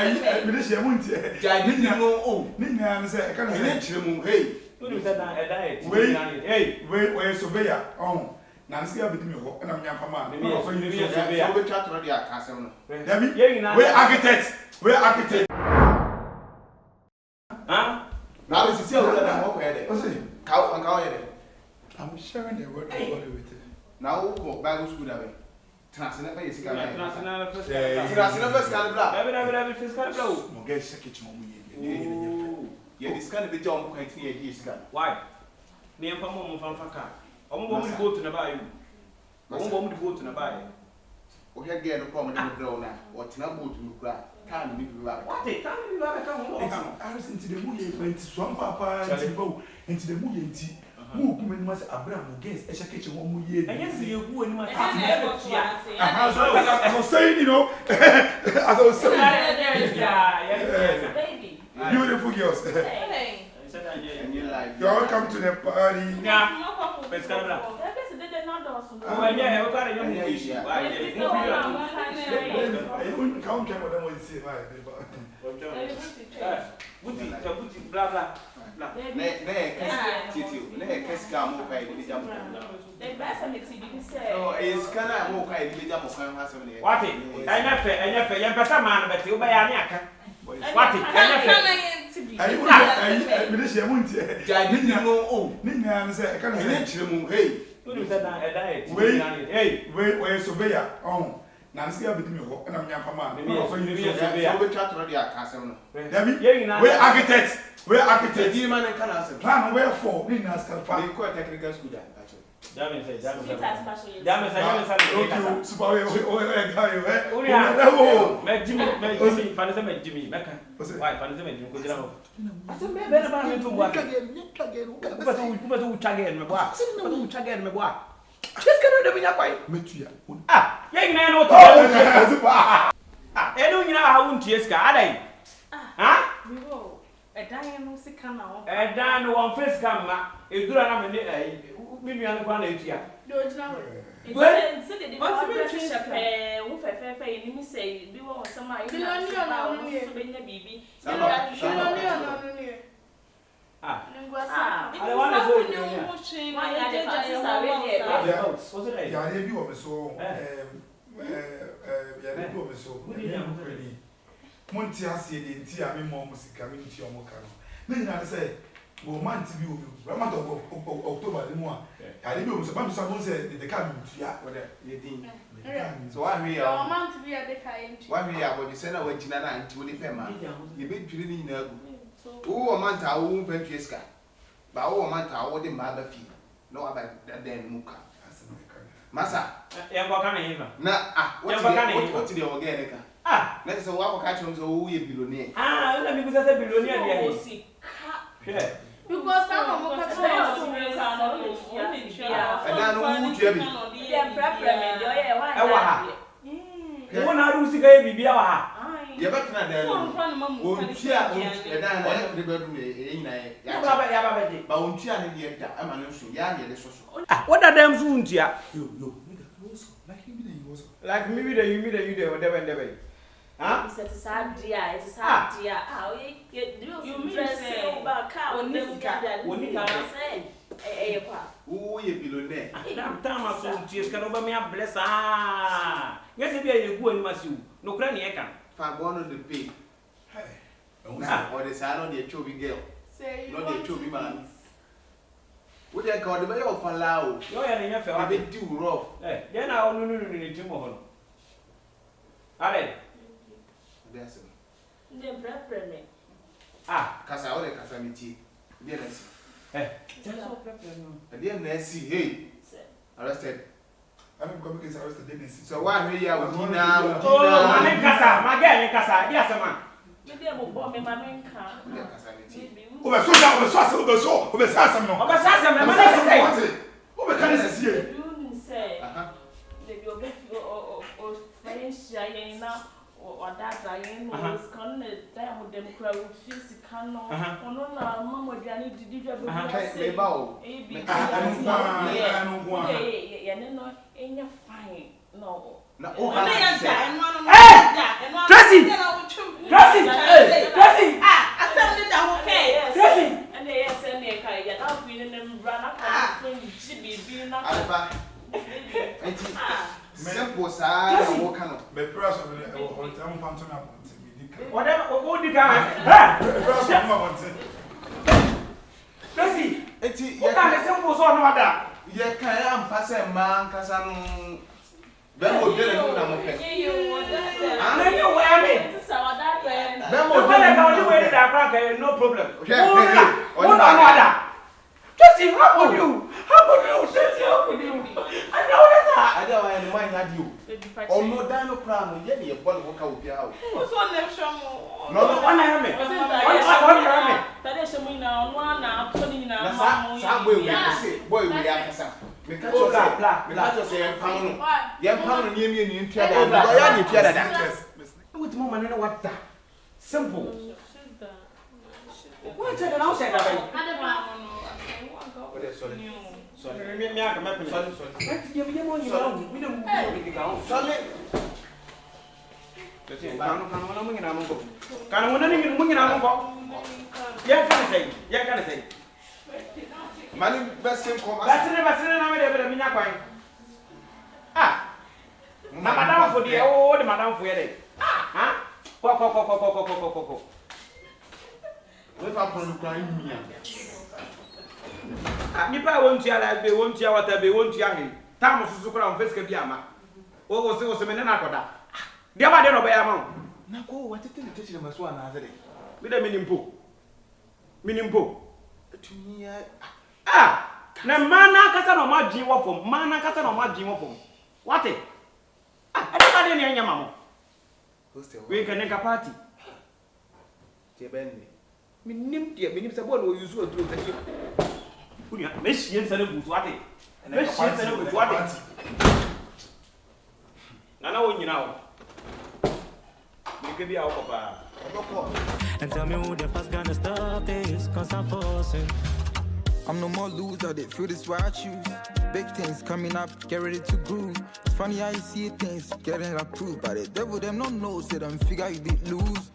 I me dey won tie. GYNEL no Ni nya say e kan say chiremu hey. Who is that diet? Hey, we surveyor. Oh. Na nsi ya bedi me ho na me nyampa ma. Me so surveyor. So we chat no dey akasem no. Dabi. We architect. We architect. Huh? Now we see how that work here. What's it? How here. I'm sharing the word of God with you. Now go Bible school that way. Transnational is can. Transnational first. Transnational first can bla. Every first can bla. Mo get shake mo ye. Yeah, this can be job quite here this can. Why? Me and Famo from Faka. I'm going to go to the buy. I'm going to go to the buy. O here get no problem with the now. What na boat to cry. Can be back. What? Can't be back. Come. I was into the muye went swam papa into the muye nti. Mu ku menu mas Abraham guess e shake mo muye. And yes, you go and my I was saying, you know, as I was saying. Yeah. Baby. Beautiful girls. Hey. You're welcome to the party. Yeah. Let's go. Oh, yeah, we've got a young issue. Why? Can't care what I want to say. Blah blah. Who is that diet? Hey, surveyor. Oh. Na nsi ya bedi me ho na me nyampa ma. Me so surveyor. So we chat no dey akasem no. We architect. We architect. The man can answer. Plan where for we na skal fa. They call technical school that. Damn say. Okay, super we guy we. Me Jimmy, fan say me Jimmy, make. Why fan say me Jimmy ko jira ho. Asa me be na ba me to wa. Ku chage me boa. Ku chage me boa. Just can do me kwai. Metu ya. Ah, ye na no to. Ah, e no nyina ha won tie ska adai. Ah? We go. E dan no sika na won. E dan no won face cam ma. E dura na me me nua no kwa na etua. Do jina we. Se de what be shepe wo fefe ye ni say bi wo sama ye. Bilonion na no so be nya bibi. Bilonion na no ni. Ah. I want to go to why I did just already. Yeah. What's it? Ya dey bi o me so ya dey bi o me so. Really. Monti ase dey nti a me mo musika me nti o mo ka no. Na nyina say go man ti bi o bi. Month of October dey mo a. Ya dey bi o me so ba me so say the ka me nti ya. What you din. So why we are month bi a dey ka nti. Why we are what you say na we gina na nti we dey pay ma. You be twiri ni nyina agu. Who man ta wo mfantwe ska. Ba wo man ta wo de ma ba fi. No aba den muka. Masa. Ya kwa kana hiva. Na what the organic. Ah, na say wa kwa catch so wo ye billionaire. Ah, una mi kuza se billionaire dia hii. Sure. Because some of us are so real no And then who to be. Yeah, prepare me. E wa ha. Wo na ru sika e bibia wa ha. You better not there. Untia na every bedroom e nyina e. Ya ba be di. Ba untia ne de da ama no so ya ye de so so. Ah, what are them so untia? Yo, nigga, also like you be also. Like me with you whatever. Huh? It's a sad dia, it's a sad dia. Ah, you mean say about car on this guy. What you say? Eh, Who ye billionaire? That time I saw tears can over me bless ah. Yes, be a go and masu. No cranny e can. Fa born on the pay. Hey. Or the son of the chubby girl. say not the chubby man. What they call the way of allow. Yo ya nya fe wa be too rough. Eh, ya na onu ni timo ho. Ale. That's it. The prepare me. Ah, Kasa ole kasa miti. Dey na si. Just so prepare no. Dey na si, hey. Arrested. I don't go because arrested Dennis. So why we here with Oh, mane kasa, magel kasa, dia sama. Me dey mo bo me ma me nka. Kasa miti. Obesa no. Obesa sam na mane say. Obeka ne sisi e. You say. The bi obe o friendship yen na o dada yen no scan na da mo dem kra o physical no. Ono na mama diani didi dwa be Me ba o. Yeah, no enya fine. No. Na o ha. No, Tracy! Tracy! Hey! Tracy! I said that okay. Tracy! And they send me a car. Yeah, I've been in them run up from GB. Alaba. Enti. Simple sir, what kind of me press on the I'm phantom up. Whatever, what did I? Press on my Tracy! enti What kind of simple so no other? ye kan am pase man kasa no be mo de no na mo pe. I know where I mean. Be mo The de one no that where that crack no problem. What What other? Tracy, how would you? How would you? Tracy, how would you? I know that. I don't want mind had you. Oh no, that no problem. Ye be born work out here house. What's on them show? No, one I am. Sa boy we say boy we akasa. Me catch you say me catch you say pound no. Ye pound no me ni ntua da. Go ya ni tua da. What mama no what that? Simple. What you don't say that? Sorry. Me aka me sorry. Let's give me money now. We don't go. Sorry. Kanu mungkin namun kok. Kanu mungkin namun kok. Ya kan say. Mani best sim come. Basine na me de minya kwan. Ah. Na madam for the oh the madam for here. Ah. Ko. We fa pon kwan mia. Ah, nipa won't ya like be won't ya water be won't ya hin. Tam susu kura on face ka bi ama. Wo se me na akoda. Dia ba de no be ama. Na ko watete ni techi na so ana azere. Me de minimpo. Tumia Ah, na mana kasa no ma gin wo fom. Mana kasa no ma gin wo fom. What it? Ah, everybody ni anya mamo. We can make a party. Tebenne. Minim se bo no use o duro tati. Unia, me hie nsane butu what it? Me hie nsane butu what it? Nana wo nyina wo. Ni be a wo papa. And tell me who the first gonna stop this, cause I'm forcing. I'm no more loser, they feel this why I choose. Big things coming up, get ready to groove. It's funny how you see things getting approved, but the devil them don't know, say them figure you did lose.